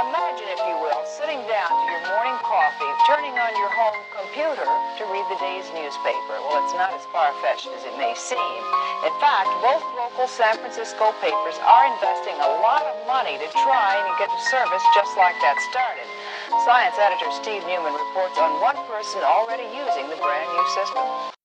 Imagine, if you will, sitting down to your morning coffee, turning on your home computer to read the day's newspaper. Well, it's not as far-fetched as it may seem. In fact, both local San Francisco papers are investing a lot of money to try and get a service just like that started. Science editor Steve Newman reports on one person already using the brand new system.